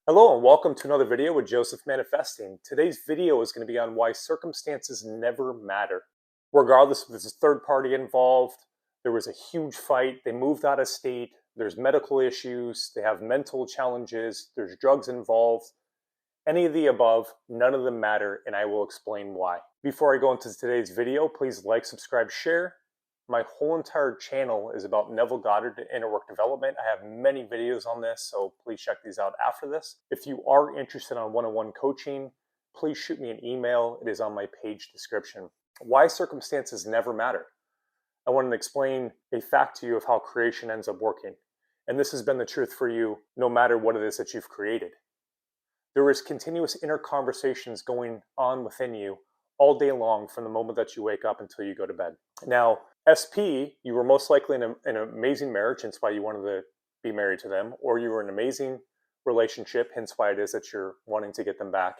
Hello and welcome to another video with Joseph Manifesting. Today's video is going to be on why circumstances never matter. Regardless if there's a third party involved, there was a huge fight, they moved out of state, there's medical issues, they have mental challenges, there's drugs involved. Any of the above, none of them matter, and I will explain why. Before I go into today's video, please like, subscribe, share. My whole entire channel is about Neville and inner work development. I have many videos on this, so please check these out after this. If you are interested in one-on-one coaching, please shoot me an email. It is on my page description. Why circumstances never matter. I want to explain a fact to you of how creation ends up working. And this has been the truth for you no matter what it is that you've created. There is continuous inner conversations going on within you all day long from the moment that you wake up until you go to bed. Now, SP, you were most likely in an amazing marriage, hence why you wanted to be married to them, or you were in an amazing relationship, hence why it is that you're wanting to get them back.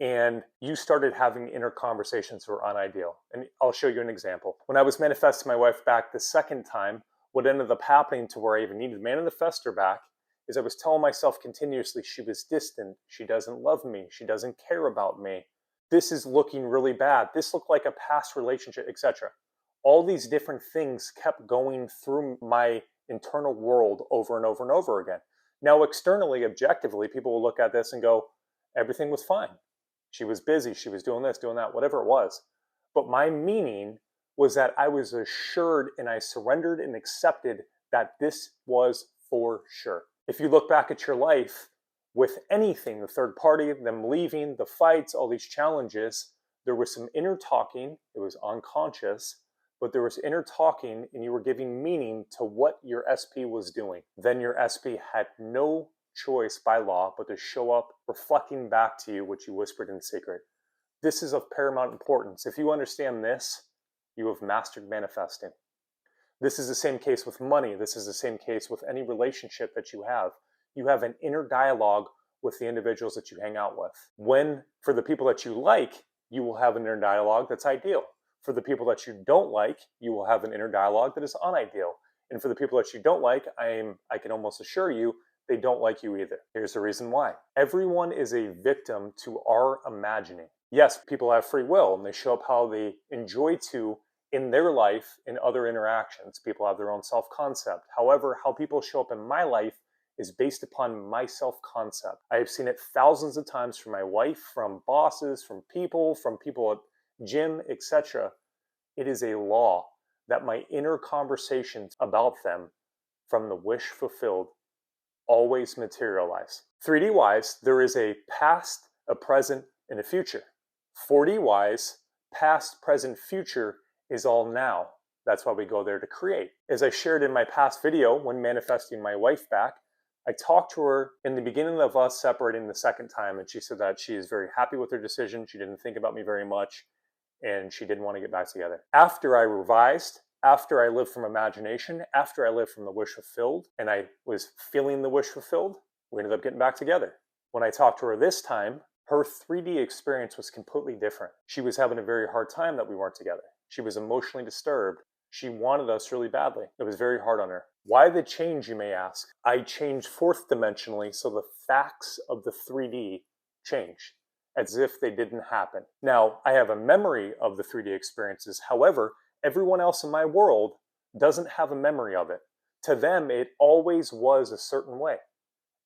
And you started having inner conversations that were unideal. And I'll show you an example. When I was manifesting my wife back the second time, what ended up happening to where I even needed to manifest her back is I was telling myself continuously she was distant, she doesn't love me, she doesn't care about me. This is looking really bad. This looked like a past relationship, etc. All these different things kept going through my internal world over and over and over again. Now, externally, objectively, people will look at this and go, everything was fine. She was busy. She was doing this, doing that, whatever it was. But my meaning was that I was assured and I surrendered and accepted that this was for sure. If you look back at your life with anything, the third party, them leaving, the fights, all these challenges, there was some inner talking. It was unconscious. But there was inner talking and you were giving meaning to what your SP was doing. Then your SP had no choice by law but to show up reflecting back to you what you whispered in secret. This is of paramount importance. If you understand this, you have mastered manifesting. This is the same case with money. This is the same case with any relationship that you have. You have an inner dialogue with the individuals that you hang out with. When, for the people that you like, you will have an inner dialogue that's ideal. For the people that you don't like, you will have an inner dialogue that is unideal. And for the people that you don't like, I can almost assure you, they don't like you either. Here's the reason why. Everyone is a victim to our imagining. Yes, people have free will and they show up how they enjoy to in their life in other interactions. People have their own self-concept. However, how people show up in my life is based upon my self-concept. I have seen it thousands of times from my wife, from bosses, from people at gym, etc. It is a law that my inner conversations about them from the wish fulfilled always materialize. 3D wise, there is a past, a present, and a future. 4D wise, past, present, future is all now. That's why we go there to create. As I shared in my past video when manifesting my wife back, I talked to her in the beginning of us separating the second time, and she said that she is very happy with her decision. She didn't think about me very much, and she didn't want to get back together. After I revised, after I lived from imagination, after I lived from the wish fulfilled, and I was feeling the wish fulfilled, we ended up getting back together. When I talked to her this time, her 3D experience was completely different. She was having a very hard time that we weren't together. She was emotionally disturbed. She wanted us really badly. It was very hard on her. Why the change, you may ask? I changed fourth dimensionally, so the facts of the 3D changed, as if they didn't happen. Now, I have a memory of the 3D experiences. However, everyone else in my world doesn't have a memory of it. To them, it always was a certain way.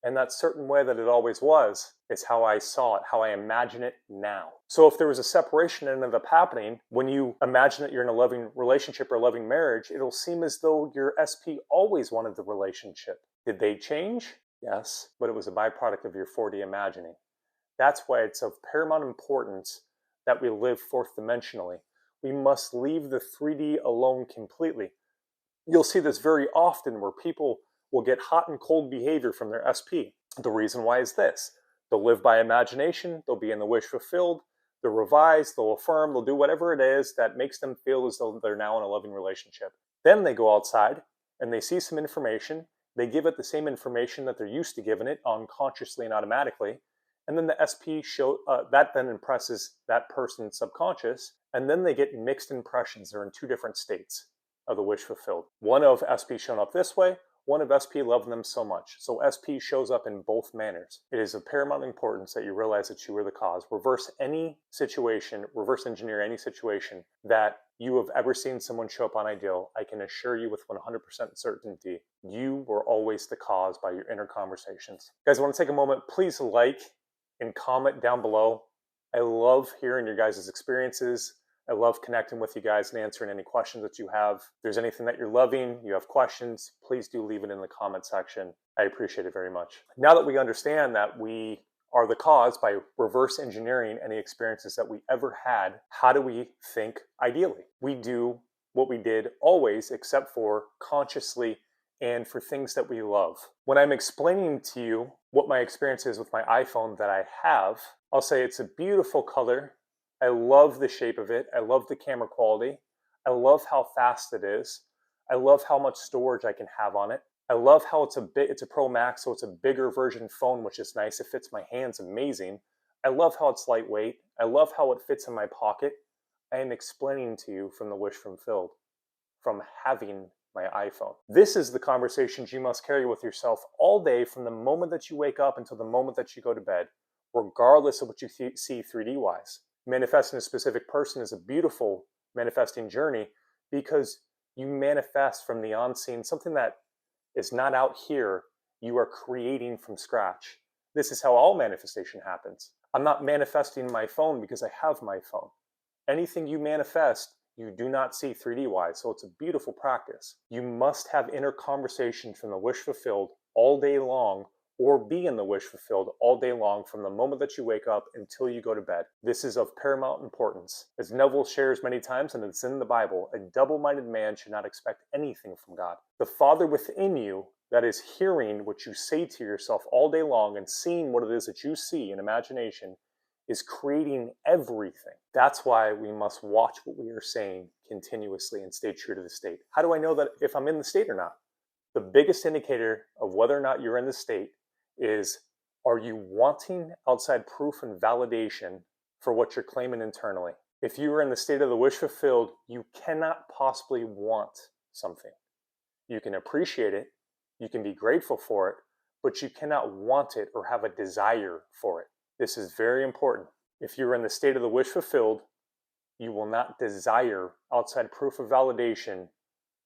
And that certain way that it always was is how I saw it, how I imagine it now. So if there was a separation that ended up happening, when you imagine that you're in a loving relationship or a loving marriage, it'll seem as though your SP always wanted the relationship. Did they change? Yes, but it was a byproduct of your 4D imagining. That's why it's of paramount importance that we live fourth dimensionally. We must leave the 3D alone completely. You'll see this very often where people will get hot and cold behavior from their SP. The reason why is this. They'll live by imagination, they'll be in the wish fulfilled, they'll revise, they'll affirm, they'll do whatever it is that makes them feel as though they're now in a loving relationship. Then they go outside and they see some information, they give it the same information that they're used to giving it unconsciously and automatically, and then the SP that then impresses that person's subconscious, and then they get mixed impressions. They're in two different states of the wish fulfilled. One of SP showing up this way, One of SP loving them so much. So SP shows up in both manners. It is of paramount importance that you realize that you were the cause. Reverse any situation, reverse engineer any situation that you have ever seen someone show up on Ideal. I can assure you with 100% certainty, you were always the cause by your inner conversations. Guys, I want to take a moment. Please like and comment down below. I love hearing your guys' experiences. I love connecting with you guys and answering any questions that you have. If there's anything that you're loving, you have questions, please do leave it in the comment section. I appreciate it very much. Now that we understand that we are the cause by reverse engineering any experiences that we ever had, how do we think ideally? We do what we did always, except for consciously and for things that we love. When I'm explaining to you what my experience is with my iPhone that I have, I'll say it's a beautiful color. I love the shape of it. I love the camera quality. I love how fast it is. I love how much storage I can have on it. I love how it's a Pro Max, so it's a bigger version phone, which is nice. It fits my hands amazing. I love how it's lightweight. I love how it fits in my pocket. I am explaining to you from the wish fulfilled, from having my iPhone. This is the conversations you must carry with yourself all day, from the moment that you wake up until the moment that you go to bed, regardless of what you see 3D-wise. Manifesting a specific person is a beautiful manifesting journey because you manifest from the unseen, something that is not out here, you are creating from scratch. This is how all manifestation happens. I'm not manifesting my phone because I have my phone. Anything you manifest, you do not see 3D-wise, so it's a beautiful practice. You must have inner conversation from the wish fulfilled all day long, or be in the wish fulfilled all day long from the moment that you wake up until you go to bed. This is of paramount importance. As Neville shares many times, and it's in the Bible, a double-minded man should not expect anything from God. The Father within you that is hearing what you say to yourself all day long and seeing what it is that you see in imagination is creating everything. That's why we must watch what we are saying continuously and stay true to the state. How do I know that if I'm in the state or not? The biggest indicator of whether or not you're in the state is, are you wanting outside proof and validation for what you're claiming internally? If you are in the state of the wish fulfilled, you cannot possibly want something. You can appreciate it, you can be grateful for it, but you cannot want it or have a desire for it. This is very important. If you're in the state of the wish fulfilled, you will not desire outside proof of validation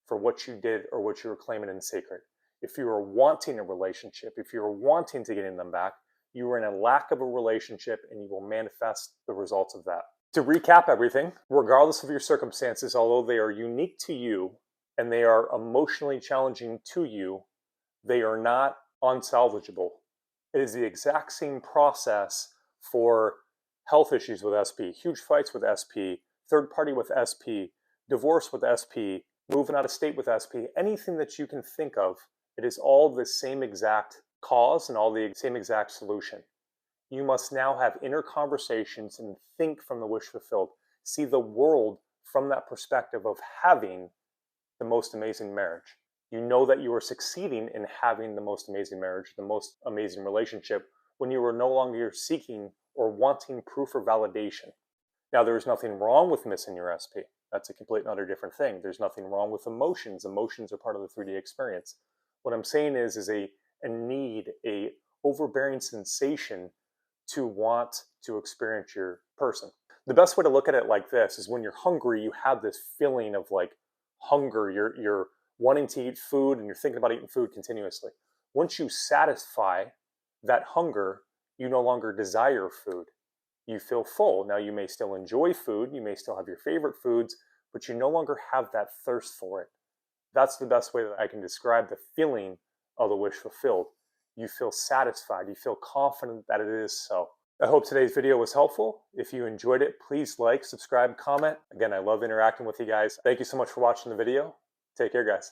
for what you did or what you were claiming in secret. If you are wanting a relationship, if you are wanting to get them back, you are in a lack of a relationship and you will manifest the results of that. To recap everything, regardless of your circumstances, although they are unique to you and they are emotionally challenging to you, they are not unsalvageable. It is the exact same process for health issues with SP, huge fights with SP, third party with SP, divorce with SP, moving out of state with SP, anything that you can think of. It is all the same exact cause and all the same exact solution. You must now have inner conversations and think from the wish fulfilled. See the world from that perspective of having the most amazing marriage. You know that you are succeeding in having the most amazing marriage, the most amazing relationship, when you are no longer seeking or wanting proof or validation. Now, there is nothing wrong with missing your SP. That's a complete and utter different thing. There's nothing wrong with emotions. Emotions are part of the 3D experience. What I'm saying is a need, a overbearing sensation to want to experience your person. The best way to look at it like this is when you're hungry, you have this feeling of like hunger. You're wanting to eat food and you're thinking about eating food continuously. Once you satisfy that hunger, you no longer desire food. You feel full. Now, you may still enjoy food, you may still have your favorite foods, but you no longer have that thirst for it. That's the best way that I can describe the feeling of the wish fulfilled. You feel satisfied, you feel confident that it is so. I hope today's video was helpful. If you enjoyed it, please like, subscribe, comment. Again, I love interacting with you guys. Thank you so much for watching the video. Take care, guys.